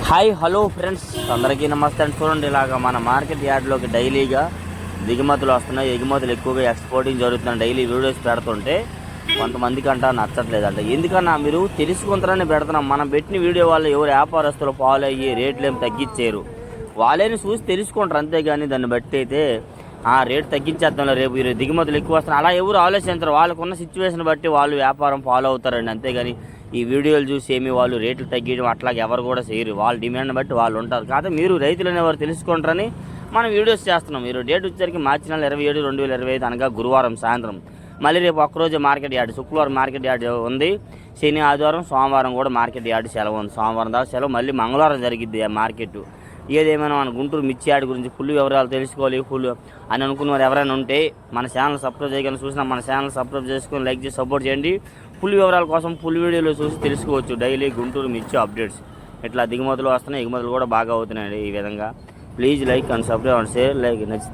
Hi hello friends, అందరికీ నమస్తే అండి. చూడండి, ఇలాగ మన మార్కెట్ యార్డ్లోకి డైలీగా దిగుమతులు వస్తున్నాయి, ఎగుమతులు ఎక్కువగా ఎక్స్పోర్టింగ్ జరుగుతున్నాయి. డైలీ వీడియోస్ పెడుతుంటే కొంతమందికి నచ్చట్లేదంట. ఎందుకన్నా మీరు తెలుసుకుంటారని పెడుతున్నాం. మనం పెట్టిన వీడియో వాళ్ళు ఎవరు వ్యాపారస్తులు ఫాలో అయ్యి రేట్లు ఏమి తగ్గించారు, వాళ్ళని చూసి తెలుసుకుంటారు. అంతేగాని దాన్ని బట్టి అయితే రేటు తగ్గించేద్దాం, రేపు దిగుమతులు ఎక్కువ వస్తున్నాయి అలా ఎవరు ఆలోచించరు. వాళ్ళకున్న సిచ్యువేషన్ బట్టి వాళ్ళు వ్యాపారం ఫాలో అవుతారండి. అంతేగాని ఈ వీడియోలు చూసి ఏమి వాళ్ళు రేట్లు తగ్గించడం అట్లాగే ఎవరు కూడా చేయరు. వాళ్ళ డిమాండ్ బట్టి వాళ్ళు ఉంటారు. కాకపోతే మీరు రైతులు అనేవారు తెలుసుకుంటారని మనం వీడియోస్ చేస్తున్నాం. మీరు డేట్ వచ్చేసరికి మార్చి నెల 27, 2025 అనగా గురువారం సాయంత్రం. మళ్ళీ రేపు ఒక్కరోజు మార్కెట్ యార్డ్, శుక్రవారం మార్కెట్ యార్డ్ ఉంది. శని, ఆదివారం, సోమవారం కూడా మార్కెట్ యార్డ్ సెలవు ఉంది. సోమవారం దాకా సెలవు, మళ్ళీ మంగళవారం జరిగిద్ది ఆ మార్కెట్. ఏదేమైనా మన గుంటూరు మిర్చి యార్డ్ గురించి ఫుల్ వివరాలు తెలుసుకోవాలి అని అనుకున్న వారు ఎవరైనా ఉంటే మన ఛానల్ సబ్స్క్రైబ్ చేయగలని చూసినా మన ఛానల్ సబ్స్క్రైబ్ చేసుకొని లైక్ చేసి సపోర్ట్ చేయండి. ఫుల్ వివరాల కోసం ఫుల్ వీడియోలో చూసి తెలుసుకోవచ్చు. డైలీ గుంటూరు మిర్చి అప్డేట్స్ ఇట్లా దిగుమతులు వస్తున్నాయి, ఎగుమతులు కూడా బాగా అవుతున్నాయండి. ఈ విధంగా please like and subscribe and share. Like నచ్చి